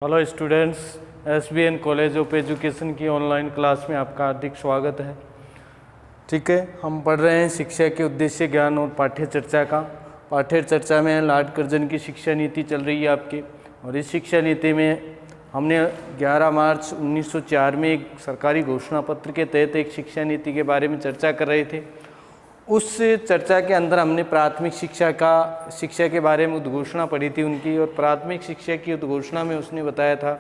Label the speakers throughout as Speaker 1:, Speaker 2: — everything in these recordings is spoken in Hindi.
Speaker 1: Hello students, SBN college of education की ऑनलाइन क्लास में आपका हार्दिक स्वागत है। ठीक है, हम पढ़ रहे हैं शिक्षा के उद्देश्य, ज्ञान और पाठ्य चर्चा का। पाठ्य चर्चा में लॉर्ड कर्जन की शिक्षा नीति चल रही है आपकी, और इस शिक्षा नीति में हमने 11 मार्च 1904 में एक सरकारी घोषणा पत्र के तहत एक शिक्षा नीति के बारे में चर्चा कर रहे थे। उस चर्चा के अंदर हमने प्राथमिक शिक्षा के बारे में उद्घोषणा पढ़ी थी उनकी, और प्राथमिक शिक्षा की उद्घोषणा में उसने बताया था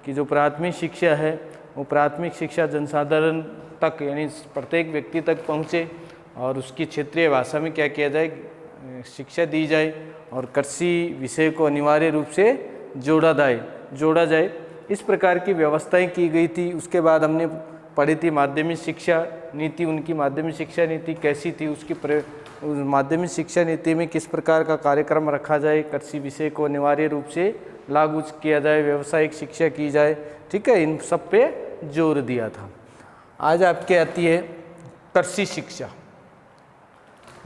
Speaker 1: कि जो प्राथमिक शिक्षा है वो प्राथमिक शिक्षा जनसाधारण तक यानी प्रत्येक व्यक्ति तक पहुँचे, और उसकी क्षेत्रीय भाषा में क्या किया जाए, शिक्षा दी जाए, और कृषि विषय को अनिवार्य रूप से जोड़ा जाए। इस प्रकार की व्यवस्थाएं की गई थी। उसके बाद हमने पढ़ी थी माध्यमिक शिक्षा नीति। उनकी माध्यमिक शिक्षा नीति कैसी थी, उसकी माध्यमिक शिक्षा नीति में किस प्रकार का कार्यक्रम रखा जाए, कृषि विषय को अनिवार्य रूप से लागू किया जाए, व्यावसायिक शिक्षा की जाए। ठीक है, इन सब पे जोर दिया था। आज आपके आती है कृषि शिक्षा।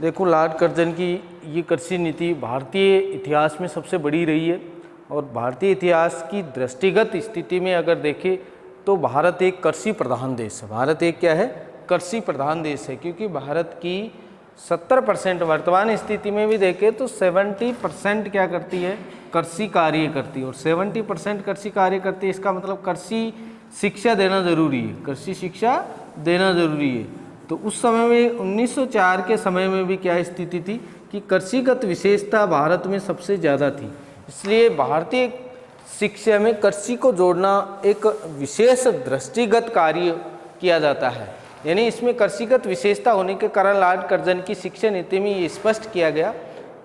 Speaker 1: देखो, लॉर्ड कर्जन की ये कृषि नीति भारतीय इतिहास में सबसे बड़ी रही है, और भारतीय इतिहास की दृष्टिगत स्थिति में अगर देखें तो भारत एक कृषि प्रधान देश है। भारत एक क्या है, कृषि प्रधान देश है, क्योंकि भारत की 70% वर्तमान स्थिति में भी देखें तो 70% क्या करती है, कृषि कार्य करती है, और 70% कृषि कार्य करती है। इसका मतलब कृषि शिक्षा देना जरूरी है, कृषि शिक्षा देना जरूरी है। तो उस समय में 1904 के समय में भी क्या स्थिति थी कि कृषिगत विशेषता भारत में सबसे ज़्यादा थी, इसलिए भारतीय शिक्षा में कृषि को जोड़ना एक विशेष दृष्टिगत कार्य किया जाता है। यानी इसमें कृषिगत विशेषता होने के कारण लॉर्ड कर्जन की शिक्षा नीति में ये स्पष्ट किया गया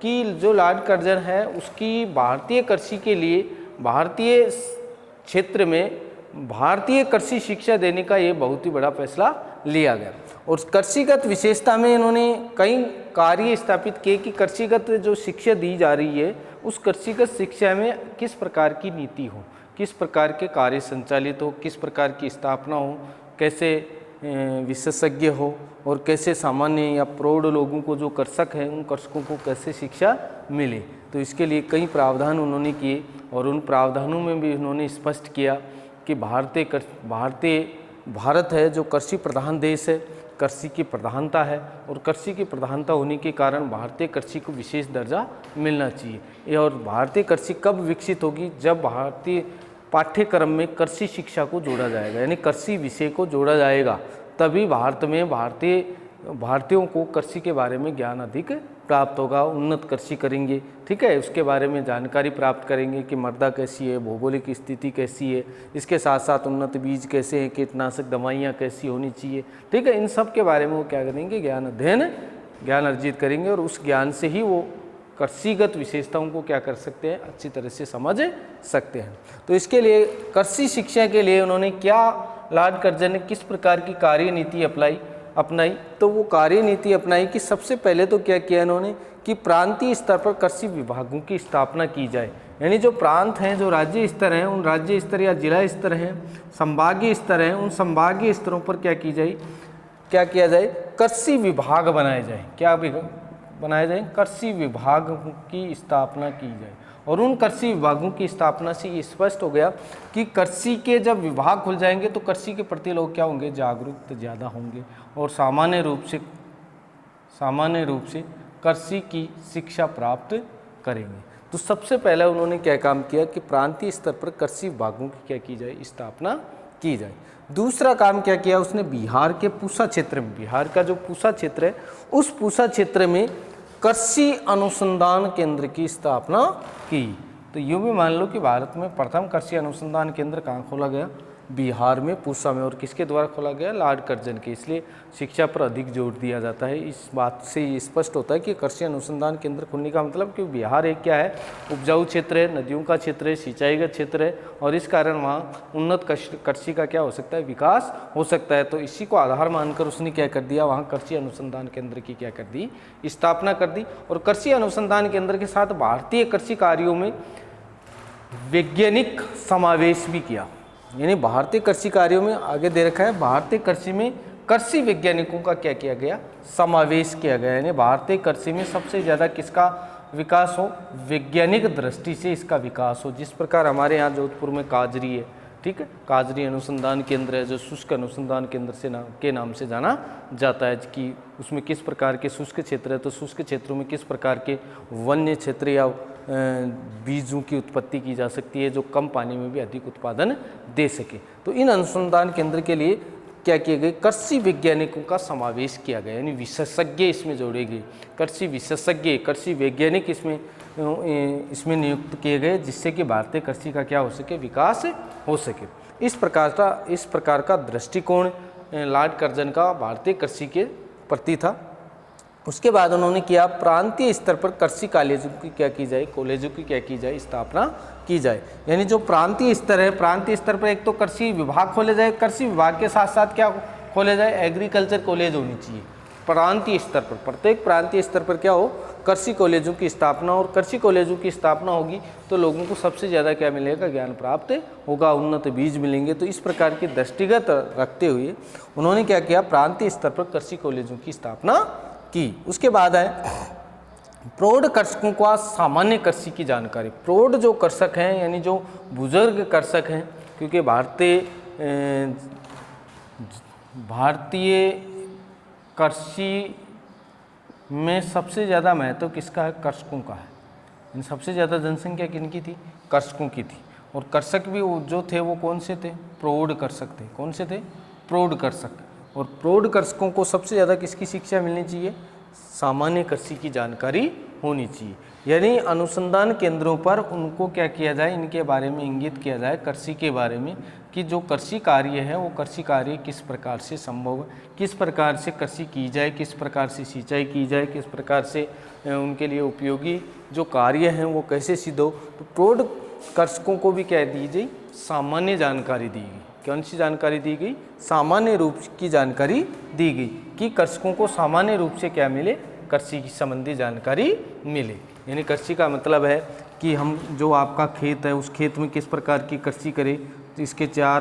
Speaker 1: कि जो लॉर्ड कर्जन है उसकी भारतीय कृषि के लिए भारतीय क्षेत्र में भारतीय कृषि शिक्षा देने का ये बहुत ही बड़ा फैसला लिया गया। और कृषिगत विशेषता में इन्होंने कई कार्य स्थापित किए कि कृषिगत जो शिक्षा दी जा रही है उस कृषिगत शिक्षा में किस प्रकार की नीति हो, किस प्रकार के कार्य संचालित हो, किस प्रकार की स्थापना हो, कैसे विशेषज्ञ हो, और कैसे सामान्य या प्रौढ़ लोगों को जो कृषक हैं उन कृषकों को कैसे शिक्षा मिले। तो इसके लिए कई प्रावधान उन्होंने किए, और उन प्रावधानों में भी उन्होंने स्पष्ट किया कि भारत है जो कृषि प्रधान देश है, कृषि की प्रधानता है, और कृषि की प्रधानता होने के कारण भारतीय कृषि को विशेष दर्जा मिलना चाहिए। और भारतीय कृषि कब विकसित होगी, जब भारतीय पाठ्यक्रम में कृषि शिक्षा को जोड़ा जाएगा, यानी कृषि विषय को जोड़ा जाएगा, तभी भारत में भारतीयों को कृषि के बारे में ज्ञान अधिक प्राप्त होगा, उन्नत कृषि करेंगे। ठीक है, उसके बारे में जानकारी प्राप्त करेंगे कि मृदा कैसी है, भौगोलिक स्थिति कैसी है, इसके साथ साथ उन्नत बीज कैसे हैं, कीटनाशक दवाइयाँ कैसी होनी चाहिए। ठीक है, इन सब के बारे में वो क्या करेंगे, ज्ञान अर्जित करेंगे, और उस ज्ञान से ही वो कृषिगत विशेषताओं को क्या कर सकते हैं, अच्छी तरह से समझ सकते हैं। तो इसके लिए कृषि शिक्षा के लिए उन्होंने क्या, लॉर्ड कर्जन ने किस प्रकार की कार्य नीति अपनाई, तो वो कार्य नीति अपनाई कि सबसे पहले तो क्या किया इन्होंने कि प्रांतीय स्तर पर कृषि विभागों की स्थापना की जाए। यानी जो प्रांत हैं, जो राज्य स्तर हैं, उन राज्य स्तर या जिला स्तर हैं, संभागीय स्तर हैं, उन संभागीय स्तरों पर क्या किया जाए, कृषि विभाग बनाए जाए। क्या बनाए जाए, कृषि विभाग की स्थापना की जाए। और उन कृषि विभागों की स्थापना से ये स्पष्ट हो गया कि कृषि के जब विभाग खुल जाएंगे तो कृषि के प्रति लोग क्या होंगे, जागरूक ज़्यादा होंगे, और सामान्य रूप से कृषि की शिक्षा प्राप्त करेंगे। तो सबसे पहले उन्होंने क्या काम किया कि प्रांतीय स्तर पर कृषि विभागों की क्या की जाए, स्थापना की जाए। दूसरा काम क्या किया उसने, बिहार के पूसा क्षेत्र में, बिहार का जो पूसा क्षेत्र है उस पूसा क्षेत्र में कृषि अनुसंधान केंद्र की स्थापना की। तो यूँ भी मान लो कि भारत में प्रथम कृषि अनुसंधान केंद्र कहाँ खोला गया, बिहार में पूसा में, और किसके द्वारा खोला गया, लॉर्ड कर्जन के। इसलिए शिक्षा पर अधिक जोर दिया जाता है। इस बात से ये स्पष्ट होता है कि कृषि अनुसंधान केंद्र खुलने का मतलब कि बिहार एक क्या है, उपजाऊ क्षेत्र है, नदियों का क्षेत्र है, सिंचाई का क्षेत्र है, और इस कारण वहाँ उन्नत कृषि का क्या हो सकता है, विकास हो सकता है। तो इसी को आधार मानकर उसने क्या कर दिया, वहाँ कृषि अनुसंधान केंद्र की क्या कर दी, स्थापना कर दी। और कृषि अनुसंधान केंद्र के साथ भारतीय कृषि कार्यों में वैज्ञानिक समावेश भी किया। यानी भारतीय कृषि कार्यों में आगे दे रखा है, भारतीय कृषि में कृषि वैज्ञानिकों का क्या किया गया, समावेश किया गया। यानी भारतीय कृषि में सबसे ज़्यादा किसका विकास हो, वैज्ञानिक दृष्टि से इसका विकास हो। जिस प्रकार हमारे यहाँ जोधपुर में काजरी है, ठीक है, काजरी अनुसंधान केंद्र है जो शुष्क अनुसंधान केंद्र से के नाम से जाना जाता है, कि उसमें किस प्रकार के शुष्क क्षेत्र है, तो शुष्क क्षेत्रों में किस प्रकार के वन्य क्षेत्र या बीजों की उत्पत्ति की जा सकती है जो कम पानी में भी अधिक उत्पादन दे सके। तो इन अनुसंधान केंद्र के लिए क्या किए गए, कृषि वैज्ञानिकों का समावेश किया गया, यानी विशेषज्ञ इसमें जोड़े गए, कृषि विशेषज्ञ, कृषि वैज्ञानिक इसमें नियुक्त किए गए, जिससे कि भारतीय कृषि का क्या हो सके, विकास हो सके। इस प्रकार का दृष्टिकोण लॉर्ड कर्जन का भारतीय कृषि के प्रति था। उसके बाद उन्होंने किया प्रांतीय स्तर पर कृषि कॉलेजों की क्या की जाए, कॉलेजों की क्या की जाए, स्थापना की जाए। यानी जो प्रांतीय स्तर है, प्रांतीय स्तर पर एक तो कृषि विभाग खोले जाए, कृषि विभाग के साथ साथ क्या खोले जाए, एग्रीकल्चर कॉलेज होनी चाहिए प्रांतीय स्तर पर। प्रत्येक प्रांतीय स्तर पर क्या हो, कृषि कॉलेजों की स्थापना, और कृषि कॉलेजों की स्थापना होगी तो लोगों को सबसे ज़्यादा क्या मिलेगा, ज्ञान प्राप्त होगा, उन्नत बीज मिलेंगे। तो इस प्रकार की दृष्टिगत रखते हुए उन्होंने क्या किया, प्रांतीय स्तर पर कृषि कॉलेजों की स्थापना की। उसके बाद है प्रौढ़ कृषकों का सामान्य कृषि की जानकारी। प्रौढ़ जो कृषक हैं यानी जो बुजुर्ग कृषक हैं, क्योंकि भारतीय कृषि में सबसे ज़्यादा महत्व किसका है, कृषकों का है। इन सबसे ज़्यादा जनसंख्या किनकी थी, कृषकों की थी। और कृषक भी जो थे वो कौन से थे, प्रौढ़ कृषक थे। कौन से थे, प्रौढ़ कृषक। और प्रौढ़ कृषकों को सबसे ज़्यादा किसकी शिक्षा मिलनी चाहिए, सामान्य कृषि की जानकारी होनी चाहिए। यानी अनुसंधान केंद्रों पर उनको क्या किया जाए, इनके बारे में इंगित किया जाए, कृषि के बारे में, कि जो कृषि कार्य है वो कृषि कार्य किस प्रकार से संभव है, किस प्रकार से कृषि की जाए, किस प्रकार से सिंचाई की जाए, किस प्रकार से उनके लिए उपयोगी जो कार्य हैं वो कैसे सिद्ध हो। तो प्रौढ़ कृषकों को भी क्या दी गई, सामान्य जानकारी दी गई। कौन सी जानकारी दी गई, सामान्य रूप की जानकारी दी गई, कि कृषकों को सामान्य रूप से क्या मिले, कृषि की संबंधी जानकारी मिले। यानी कृषि का मतलब है कि हम जो आपका खेत है उस खेत में किस प्रकार की कृषि करें, तो इसके 4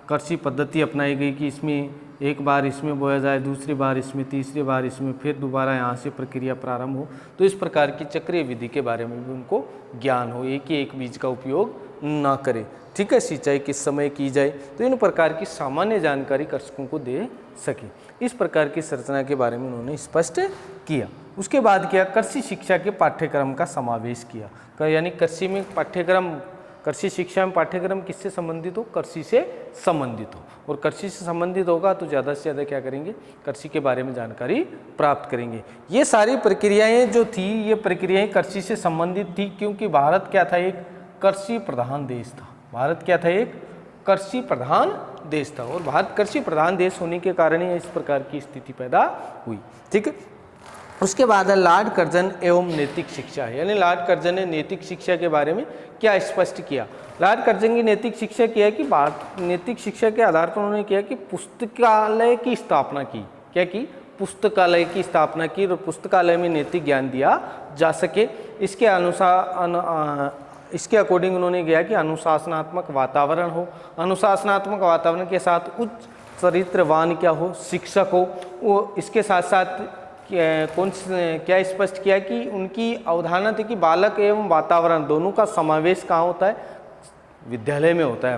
Speaker 1: कृषि पद्धति अपनाई गई, कि इसमें एक बार इसमें बोया जाए, दूसरी बार इसमें, तीसरी बार इसमें, फिर दोबारा यहाँ से प्रक्रिया प्रारंभ हो। तो इस प्रकार की चक्रीय विधि के बारे में भी उनको ज्ञान हो, एक ही एक बीज का उपयोग ना करें, ठीक है, सिंचाई किस समय की जाए। तो इन प्रकार की सामान्य जानकारी कृषकों को दे सके, इस प्रकार की संरचना के बारे में उन्होंने स्पष्ट किया। उसके बाद क्या, कृषि शिक्षा के पाठ्यक्रम का समावेश किया। यानी कृषि में पाठ्यक्रम, कृषि शिक्षा में पाठ्यक्रम किससे संबंधित हो, कृषि से संबंधित हो। और कृषि से संबंधित होगा तो ज़्यादा से ज़्यादा क्या करेंगे, कृषि के बारे में जानकारी प्राप्त करेंगे। ये सारी प्रक्रियाएं जो थी, ये प्रक्रियाएं कृषि से संबंधित थी, क्योंकि भारत क्या था, एक कृषि प्रधान देश था। भारत क्या था, एक कृषि प्रधान देश था। और भारत कृषि प्रधान देश होने के कारण ही इस प्रकार की स्थिति पैदा हुई, ठीक है। उसके बाद है लॉर्ड कर्जन एवं नैतिक शिक्षा, यानी लॉर्ड कर्जन ने नैतिक शिक्षा के बारे में क्या स्पष्ट किया। लॉर्ड कर्जन की नैतिक शिक्षा किया है कि नैतिक शिक्षा के आधार पर उन्होंने किया कि पुस्तकालय की स्थापना की। क्या की, पुस्तकालय की स्थापना की, और पुस्तकालय में नैतिक ज्ञान दिया जा सके। इसके अनुसार इसके अकॉर्डिंग उन्होंने किया कि अनुशासनात्मक वातावरण हो, अनुशासनात्मक वातावरण के साथ उच्च चरित्रवान क्या हो, शिक्षक हो। वो इसके साथ साथ क्या स्पष्ट किया कि उनकी अवधारणा थी कि बालक एवं वातावरण दोनों का समावेश कहाँ होता है, विद्यालय में होता है।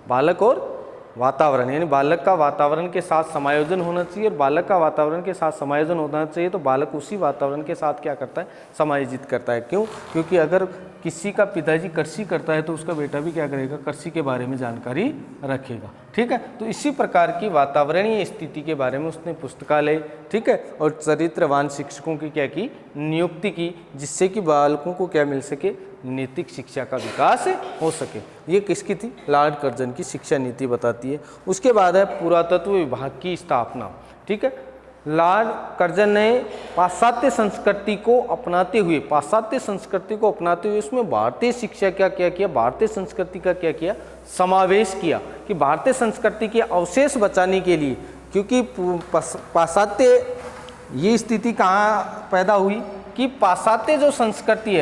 Speaker 1: बालक और वातावरण, यानी बालक का वातावरण के साथ समायोजन होना चाहिए, और बालक का वातावरण के साथ समायोजन होना चाहिए तो बालक उसी वातावरण के साथ क्या करता है, समायोजित करता है। क्यों, क्योंकि अगर किसी का पिताजी कृषि करता है तो उसका बेटा भी क्या करेगा, कृषि के बारे में जानकारी रखेगा, ठीक है। तो इसी प्रकार की वातावरणीय स्थिति के बारे में उसने पुस्तकालय, ठीक है, और चरित्रवान शिक्षकों की क्या की, नियुक्ति की, जिससे कि बालकों को क्या मिल सके, नैतिक शिक्षा का विकास हो सके। ये किसकी थी, लॉर्ड कर्जन की शिक्षा नीति बताती है। उसके बाद है पुरातत्व विभाग की स्थापना, ठीक है। लॉर्ड कर्जन ने पाश्चात्य संस्कृति को अपनाते हुए उसमें भारतीय शिक्षा क्या किया, भारतीय संस्कृति का क्या किया, समावेश किया, कि भारतीय संस्कृति के अवशेष बचाने के लिए, क्योंकि पाश्चात्य, ये स्थिति कहाँ पैदा हुई कि पाश्चात्य जो संस्कृति है,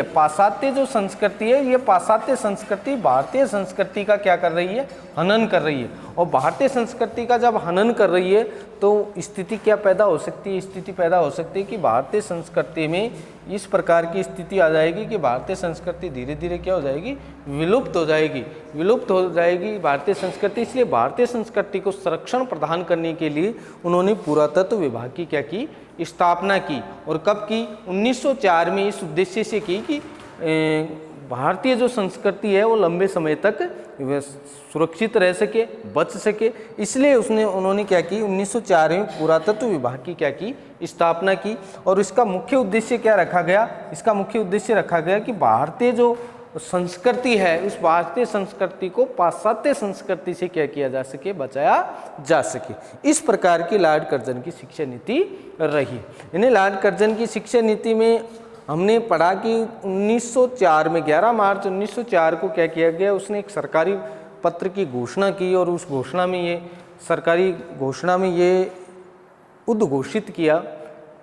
Speaker 1: ये पाश्चात्य संस्कृति भारतीय संस्कृति का क्या कर रही है, हनन कर रही है। और भारतीय संस्कृति का जब हनन कर रही है तो स्थिति क्या पैदा हो सकती है? स्थिति पैदा हो सकती है कि भारतीय संस्कृति में इस प्रकार की स्थिति आ जाएगी कि भारतीय संस्कृति धीरे धीरे क्या हो जाएगी? विलुप्त हो जाएगी, विलुप्त हो जाएगी भारतीय संस्कृति। इसलिए भारतीय संस्कृति को संरक्षण प्रदान करने के लिए उन्होंने पुरातत्व विभाग की क्या की? स्थापना की। और कब की? 1904 में, इस उद्देश्य से की कि भारतीय जो संस्कृति है वो लंबे समय तक सुरक्षित रह सके, बच सके। इसलिए उन्होंने क्या की? 1904 में पुरातत्व विभाग की क्या की? स्थापना की। और इसका मुख्य उद्देश्य क्या रखा गया? इसका मुख्य उद्देश्य रखा गया कि भारतीय जो संस्कृति है, उस भारतीय संस्कृति को पाश्चात्य संस्कृति से क्या किया जा सके? बचाया जा सके। इस प्रकार की लॉर्ड कर्जन की शिक्षा नीति रही। यानी लॉर्ड कर्जन की शिक्षा नीति में हमने पढ़ा कि 1904 में 11 मार्च 1904 को क्या किया गया? उसने एक सरकारी पत्र की घोषणा की और उस घोषणा में ये सरकारी घोषणा में ये उद्घोषित किया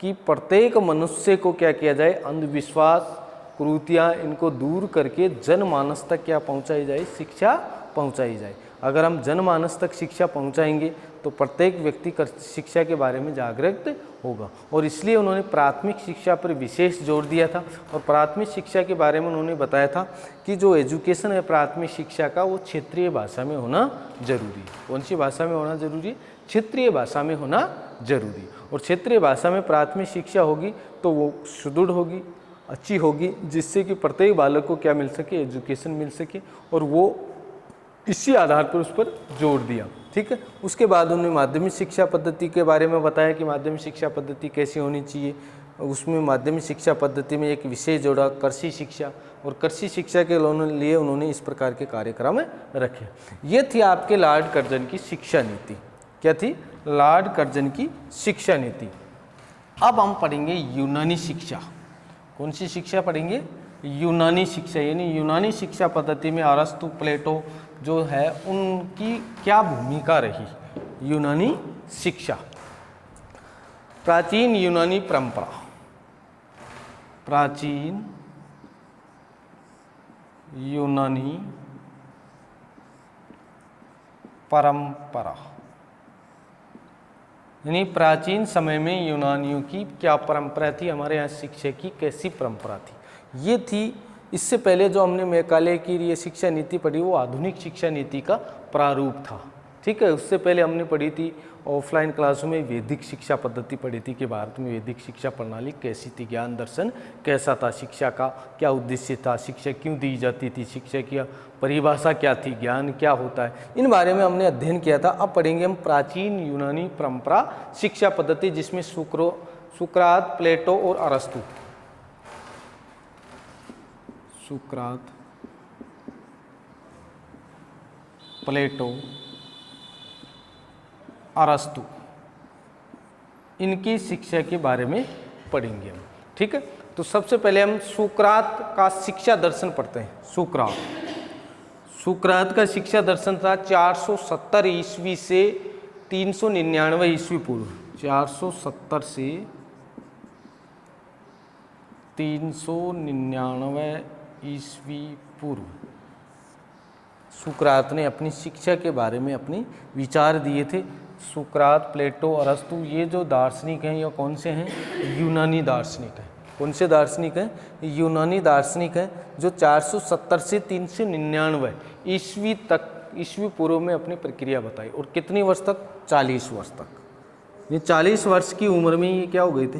Speaker 1: कि प्रत्येक मनुष्य को क्या किया जाए? अंधविश्वास, कुरीतियाँ, इनको दूर करके जनमानस तक क्या पहुँचाई जाए? शिक्षा पहुँचाई जाए। अगर हम जनमानस तक शिक्षा पहुँचाएंगे तो प्रत्येक व्यक्ति शिक्षा के बारे में जागरूक होगा। और इसलिए उन्होंने प्राथमिक शिक्षा पर विशेष जोर दिया था। और प्राथमिक शिक्षा के बारे में उन्होंने बताया था कि जो एजुकेशन है प्राथमिक शिक्षा का, वो क्षेत्रीय भाषा में होना जरूरी है। कौन सी भाषा में होना जरूरी है? क्षेत्रीय भाषा में होना जरूरी है। और क्षेत्रीय भाषा में प्राथमिक शिक्षा होगी तो वो सुदृढ़ होगी, अच्छी होगी, जिससे कि प्रत्येक बालक को क्या मिल सके? एजुकेशन मिल सके। और वो इसी आधार पर उस पर जोर दिया। ठीक है। उसके बाद उन्होंने माध्यमिक शिक्षा पद्धति के बारे में बताया कि माध्यमिक शिक्षा पद्धति कैसी होनी चाहिए। उसमें माध्यमिक शिक्षा पद्धति में एक विषय जोड़ा, कृषि शिक्षा। और कृषि शिक्षा के लिए उन्होंने इस प्रकार के कार्यक्रम रखे। ये थी आपके लॉर्ड कर्जन की शिक्षा नीति। क्या थी? लॉर्ड कर्जन की शिक्षा नीति। अब हम पढ़ेंगे यूनानी शिक्षा। कौन सी शिक्षा पढ़ेंगे? यूनानी शिक्षा। यानी यूनानी शिक्षा पद्धति में अरस्तु, प्लेटो जो है उनकी क्या भूमिका रही? यूनानी शिक्षा। प्राचीन यूनानी परंपरा, प्राचीन यूनानी परंपरा। यानी प्राचीन समय में यूनानियों की क्या परंपरा थी? हमारे यहाँ शिक्षा की कैसी परंपरा थी? ये थी। इससे पहले जो हमने मैकाले की ये शिक्षा नीति पढ़ी वो आधुनिक शिक्षा नीति का प्रारूप था। ठीक है। उससे पहले हमने पढ़ी थी ऑफलाइन क्लासों में वैदिक शिक्षा पद्धति पढ़ी थी कि भारत में वैदिक शिक्षा प्रणाली कैसी थी, ज्ञान दर्शन कैसा था, शिक्षा का क्या उद्देश्य था, शिक्षा क्यों दी जाती थी, शिक्षा की परिभाषा क्या थी, ज्ञान क्या होता है, इन बारे में हमने अध्ययन किया था। अब पढ़ेंगे हम प्राचीन यूनानी परंपरा शिक्षा पद्धति, जिसमें सुकरात, प्लेटो और अरस्तु, सुकरात, प्लेटो, अरस्तु, इनकी शिक्षा के बारे में पढ़ेंगे हम। ठीक है। तो सबसे पहले हम सुकरात का शिक्षा दर्शन पढ़ते हैं। सुकरात का शिक्षा दर्शन था 470 ईस्वी से 399 ईस्वी पूर्व। 470 से 399 ईस्वी पूर्व सुकरात ने अपनी शिक्षा के बारे में अपने विचार दिए थे। सुकरात, प्लेटो, अरस्तु, ये जो दार्शनिक हैं ये कौन से हैं? यूनानी दार्शनिक हैं। कौन से दार्शनिक हैं? यूनानी दार्शनिक हैं, जो 470 से 399 ईस्वी पूर्व में अपनी प्रक्रिया बताई। और कितनी वर्ष तक? 40 वर्ष तक। ये 40 वर्ष की उम्र में ये क्या हो गए थे?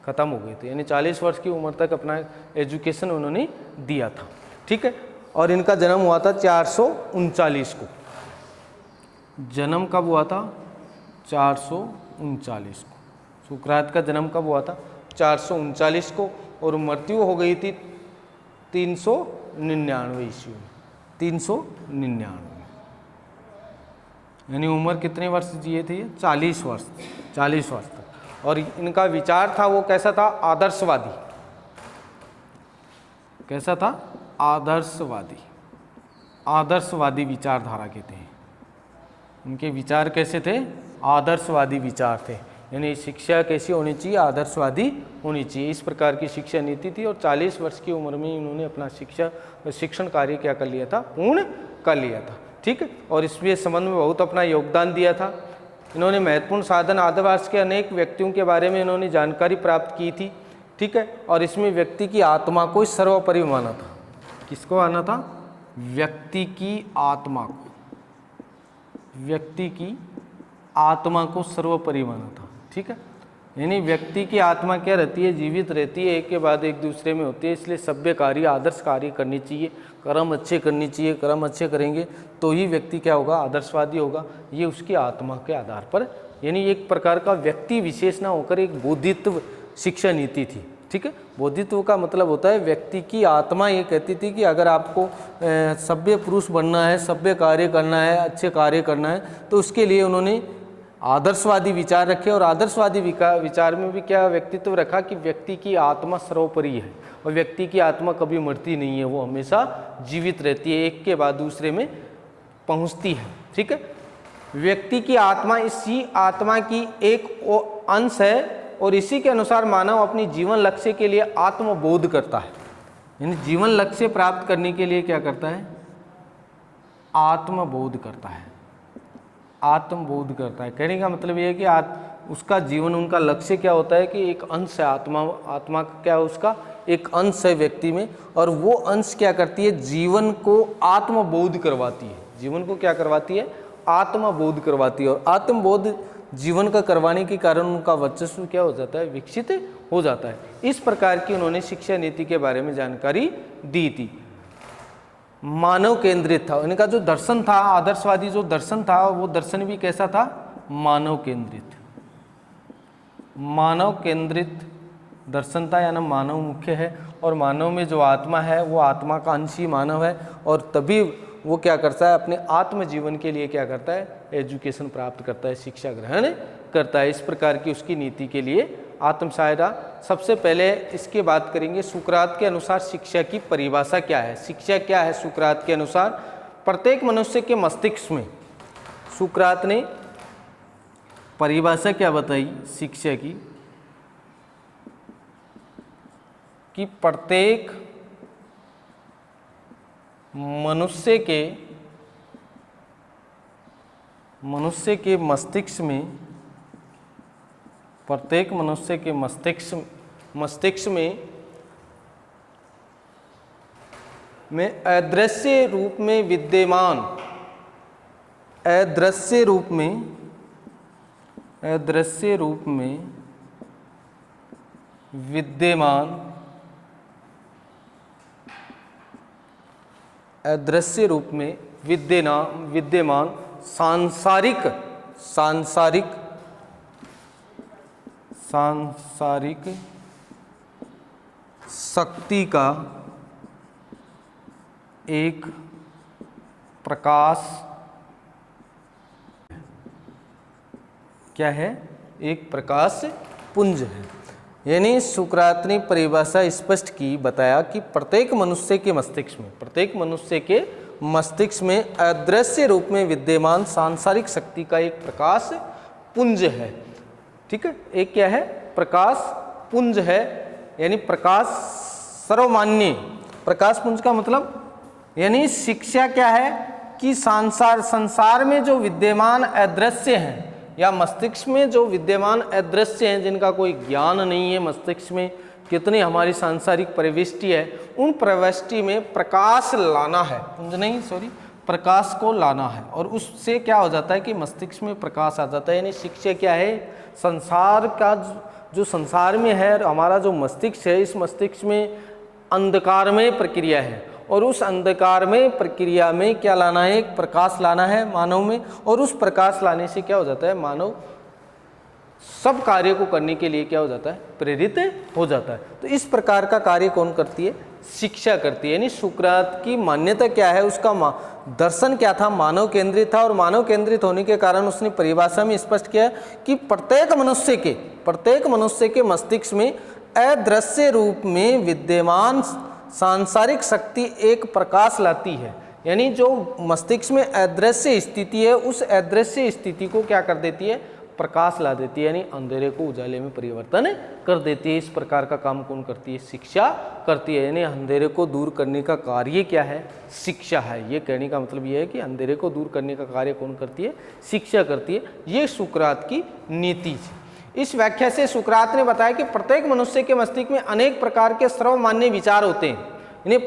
Speaker 1: खत्म हो गए थे। यानी 40 वर्ष की उम्र तक अपना एजुकेशन उन्होंने दिया था। ठीक है। और इनका जन्म हुआ था 439 को। जन्म कब हुआ था? 439 को। सुकरात का जन्म कब हुआ था? 439 को। और मृत्यु हो गई थी 399 ईस्वी में। 399, यानी उम्र कितने वर्ष जिए थे? 40 वर्ष। 40 वर्ष तक। और इनका विचार था वो कैसा था? आदर्शवादी। कैसा था? आदर्शवादी। आदर्शवादी विचारधारा के थे। उनके विचार कैसे थे? आदर्शवादी विचार थे। यानी शिक्षा कैसी होनी चाहिए? आदर्शवादी होनी चाहिए। इस प्रकार की शिक्षा नीति थी। और 40 वर्ष की उम्र में इन्होंने अपना शिक्षण कार्य क्या कर लिया था? पूर्ण कर लिया था। ठीक है। और इसमें संबंध में बहुत अपना योगदान दिया था। इन्होंने महत्वपूर्ण साधन आदर्श के अनेक व्यक्तियों के बारे में इन्होंने जानकारी प्राप्त की थी, ठीक है। और इसमें व्यक्ति की आत्मा को सर्वोपरि माना था। किसको आना था? व्यक्ति की आत्मा को, व्यक्ति की आत्मा को सर्वोपरि माना था, ठीक है। यानी व्यक्ति की आत्मा क्या रहती है? जीवित रहती है, एक के बाद एक दूसरे में होती है। इसलिए सभ्य कार्य, आदर्श कार्य करनी चाहिए, कर्म अच्छे करनी चाहिए। कर्म अच्छे करेंगे तो ही व्यक्ति क्या होगा? आदर्शवादी होगा। ये उसकी आत्मा के आधार पर, यानी एक प्रकार का व्यक्ति विशेष ना होकर एक बोधित्व शिक्षा नीति थी, ठीक है। बोधित्व का मतलब होता है व्यक्ति की आत्मा ये कहती थी कि अगर आपको सभ्य पुरुष बनना है, सभ्य कार्य करना है, अच्छे कार्य करना है, तो उसके लिए उन्होंने आदर्शवादी विचार रखे। और आदर्शवादी विचार में भी क्या व्यक्तित्व रखा कि व्यक्ति की आत्मा सर्वोपरि है और व्यक्ति की आत्मा कभी मरती नहीं है, वो हमेशा जीवित रहती है, एक के बाद दूसरे में पहुंचती है, ठीक है। व्यक्ति की आत्मा इसी आत्मा की एक अंश है और इसी के अनुसार मानव अपनी जीवन लक्ष्य के लिए आत्मबोध करता है। यानी जीवन लक्ष्य प्राप्त करने के लिए क्या करता है? आत्मबोध करता है, आत्मबोध करता है। कहने का मतलब ये है कि उसका जीवन, उनका लक्ष्य क्या होता है कि एक अंश है आत्मा का क्या है? उसका एक अंश है व्यक्ति में, और वो अंश क्या करती है? जीवन को आत्मबोध करवाती है। जीवन को क्या करवाती है? आत्मबोध करवाती है। और आत्मबोध जीवन का करवाने के कारण उनका वर्चस्व क्या हो जाता है? विकसित हो जाता है। इस प्रकार की उन्होंने शिक्षा नीति के बारे में जानकारी दी थी। मानव केंद्रित था इनका जो दर्शन था, आदर्शवादी जो दर्शन था, वो दर्शन भी कैसा था? मानव केंद्रित। मानव केंद्रित दर्शन था, यानी मानव मुख्य है और मानव में जो आत्मा है वो आत्मा का अंश ही मानव है। और तभी वो क्या करता है? अपने आत्म जीवन के लिए क्या करता है? एजुकेशन प्राप्त करता है, शिक्षा ग्रहण करता है। इस प्रकार की उसकी नीति के लिए आत्मसायरा। सबसे पहले इसके बात करेंगे सुकरात के अनुसार शिक्षा की परिभाषा क्या है। शिक्षा क्या है सुकरात के अनुसार? प्रत्येक मनुष्य के मस्तिष्क में सुकरात ने परिभाषा क्या बताई शिक्षा की? कि प्रत्येक मनुष्य के मस्तिष्क में, प्रत्येक मनुष्य के मस्तिष्क में अदृश्य रूप में विद्यमान, अदृश्य रूप में विद्यमान, अदृश्य रूप में विद्यमान सांसारिक शक्ति का एक प्रकाश क्या है? एक प्रकाश पुंज है। यानी सुकरात ने परिभाषा स्पष्ट की, बताया कि प्रत्येक मनुष्य के मस्तिष्क में अदृश्य रूप में विद्यमान सांसारिक शक्ति का एक प्रकाश पुंज है, ठीक है। एक क्या है? प्रकाश पुंज है, यानी प्रकाश सर्वमान्य। प्रकाश पुंज का मतलब यानी शिक्षा क्या है कि संसार में जो विद्यमान अदृश्य हैं या मस्तिष्क में जो विद्यमान अदृश्य हैं, जिनका कोई ज्ञान नहीं है, मस्तिष्क में कितनी हमारी सांसारिक प्रविष्टि है, उन प्रविष्टि में प्रकाश लाना है, प्रकाश को लाना है। और उससे क्या हो जाता है कि मस्तिष्क में प्रकाश आ जाता है। यानी शिक्षा क्या है? संसार का जो संसार में है, हमारा जो मस्तिष्क है, इस मस्तिष्क में अंधकारमय प्रक्रिया है और उस अंधकारमय प्रक्रिया में क्या लाना है? एक प्रकाश लाना है मानव में। और उस प्रकाश लाने से क्या हो जाता है? मानव सब कार्य को करने के लिए क्या हो जाता है? प्रेरित हो जाता है। तो इस प्रकार का कार्य कौन करती है? शिक्षा करती है। यानी सुकरात की मान्यता क्या है? उसका दर्शन क्या था? मानव केंद्रित था। और मानव केंद्रित होने के कारण उसने परिभाषा में स्पष्ट किया कि प्रत्येक मनुष्य के मस्तिष्क में अदृश्य रूप में विद्यमान सांसारिक शक्ति एक प्रकाश लाती है। यानी जो मस्तिष्क में अदृश्य स्थिति है, उस अदृश्य स्थिति को क्या कर देती है? प्रकाश ला देती है, यानी अंधेरे को उजाले में परिवर्तन कर देती है। इस प्रकार का काम कौन करती है? शिक्षा करती है। यानी अंधेरे को दूर करने का कार्य क्या है? शिक्षा है। ये कहने का मतलब ये है कि अंधेरे को दूर करने का कार्य कौन करती है? शिक्षा करती है। ये सुकरात की नीति थी। इस व्याख्या से सुकरात ने बताया कि प्रत्येक मनुष्य के मस्तिष्क में अनेक प्रकार के सर्वमान्य विचार होते हैं। यानी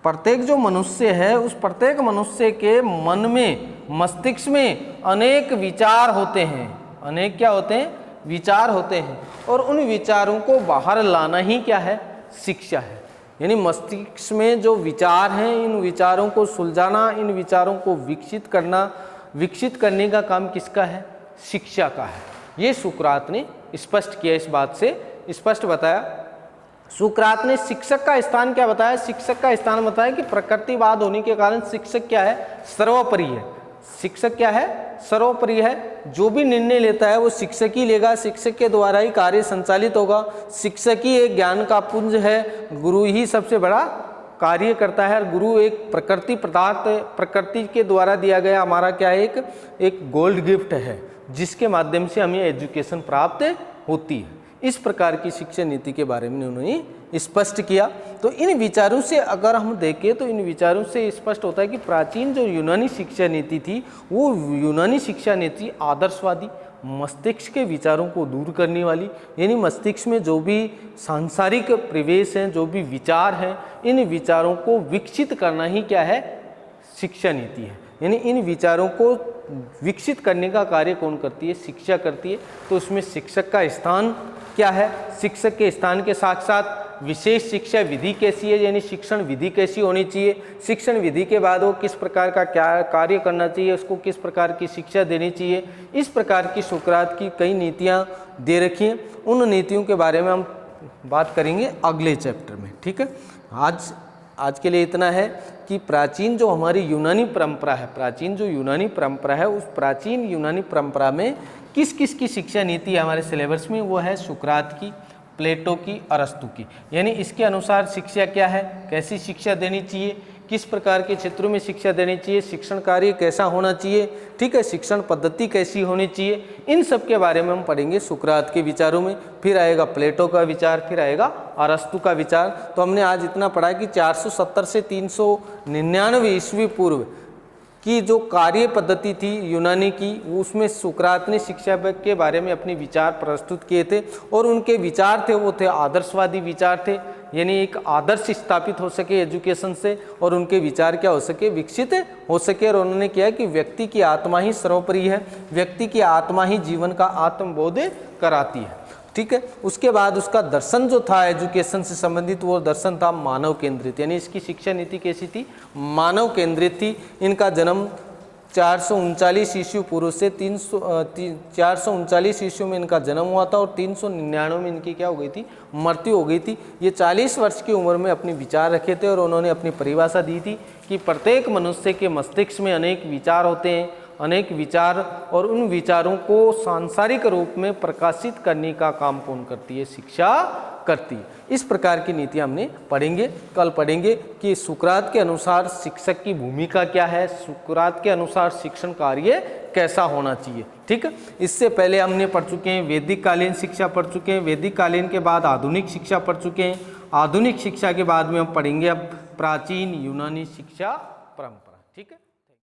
Speaker 1: प्रत्येक जो मनुष्य है, उस प्रत्येक मनुष्य के मन में, मस्तिष्क में अनेक विचार होते हैं। अनेक क्या होते हैं? विचार होते हैं। और उन विचारों को बाहर लाना ही क्या है? शिक्षा है। यानी मस्तिष्क में जो विचार हैं, इन विचारों को सुलझाना, इन विचारों को विकसित करना, विकसित करने का काम किसका है? शिक्षा का है। ये सुकरात ने स्पष्ट किया, इस बात से स्पष्ट बताया। सुकरात ने शिक्षक का स्थान क्या बताया? शिक्षक का स्थान बताया कि प्रकृतिवाद होने के कारण शिक्षक क्या है? सर्वोपरि है। शिक्षक क्या है? सर्वोपरि है। जो भी निर्णय लेता है वो शिक्षक ही लेगा, शिक्षक के द्वारा ही कार्य संचालित होगा। शिक्षक ही एक ज्ञान का पुंज है, गुरु ही सबसे बड़ा कार्य करता है। और गुरु एक प्रकृति पदार्थ, प्रकृति के द्वारा दिया गया हमारा क्या है? एक गोल्ड गिफ्ट है, जिसके माध्यम से हमें एजुकेशन प्राप्त होती है। इस प्रकार की शिक्षा नीति के बारे में उन्होंने स्पष्ट किया। तो इन विचारों से अगर हम देखें तो इन विचारों से स्पष्ट होता है कि प्राचीन जो यूनानी शिक्षा नीति थी, वो यूनानी शिक्षा नीति आदर्शवादी, मस्तिष्क के विचारों को दूर करने वाली, यानी मस्तिष्क में जो भी सांसारिक प्रवेश हैं, जो भी विचार हैं, इन विचारों को विकसित करना ही क्या है? शिक्षा नीति है। यानी इन विचारों को विकसित करने का कार्य कौन करती है? शिक्षा करती है। तो उसमें शिक्षक का स्थान क्या है? शिक्षक के स्थान के साथ साथ विशेष शिक्षा विधि कैसी है, यानी शिक्षण विधि कैसी होनी चाहिए, शिक्षण विधि के बाद वो किस प्रकार का क्या कार्य करना चाहिए, उसको किस प्रकार की शिक्षा देनी चाहिए, इस प्रकार की सुकरात की कई नीतियाँ दे रखी हैं। उन नीतियों के बारे में हम बात करेंगे अगले चैप्टर में। ठीक है, आज के लिए इतना है कि प्राचीन जो हमारी यूनानी परंपरा है, प्राचीन जो यूनानी परंपरा है, उस प्राचीन यूनानी परंपरा में किस किस की शिक्षा नीति है हमारे सिलेबस में? वो है सुकरात की, प्लेटो की, अरस्तु की। यानी इसके अनुसार शिक्षा क्या है, कैसी शिक्षा देनी चाहिए, किस प्रकार के क्षेत्रों में शिक्षा देनी चाहिए, शिक्षण कार्य कैसा होना चाहिए, ठीक है, शिक्षण पद्धति कैसी होनी चाहिए, इन सब के बारे में हम पढ़ेंगे सुकरात के विचारों में। फिर आएगा प्लेटो का विचार, फिर आएगा अरस्तु का विचार। तो हमने आज इतना पढ़ा कि 470 से 399 ईस्वी पूर्व की जो कार्य पद्धति थी यूनानी की, उसमें सुकरात ने शिक्षा के बारे में अपने विचार प्रस्तुत किए थे। और उनके विचार थे वो थे आदर्शवादी विचार थे, यानी एक आदर्श स्थापित हो सके एजुकेशन से, और उनके विचार क्या हो सके? विकसित हो सके। और उन्होंने किया कि व्यक्ति की आत्मा ही सर्वोपरि है, व्यक्ति की आत्मा ही जीवन का आत्मबोध कराती है। ठीक है, उसके बाद उसका दर्शन जो था एजुकेशन से संबंधित, वो दर्शन था मानव केंद्रित, यानी इसकी शिक्षा नीति कैसी थी? मानव केंद्रित थी। इनका जन्म 439 ईस्वी पूर्व से 439 ईस्वी में इनका जन्म हुआ था, और 399 में इनकी क्या हो गई थी? मृत्यु हो गई थी। ये 40 वर्ष की उम्र में अपने विचार रखे थे, और उन्होंने अपनी परिभाषा दी थी कि प्रत्येक मनुष्य के मस्तिष्क में अनेक विचार होते हैं, अनेक विचार, और उन विचारों को सांसारिक रूप में प्रकाशित करने का काम कौन करती है? शिक्षा करती है। इस प्रकार की नीतियाँ हमने पढ़ेंगे। कल पढ़ेंगे कि सुकरात के अनुसार शिक्षक की भूमिका क्या है, सुकरात के अनुसार शिक्षण कार्य कैसा होना चाहिए। ठीक है, इससे पहले हमने पढ़ चुके हैं वैदिक कालीन शिक्षा पढ़ चुके हैं, वैदिक कालीन के बाद आधुनिक शिक्षा पढ़ चुके हैं, आधुनिक शिक्षा के बाद में हम पढ़ेंगे अब प्राचीन यूनानी शिक्षा परंपरा। ठीक है।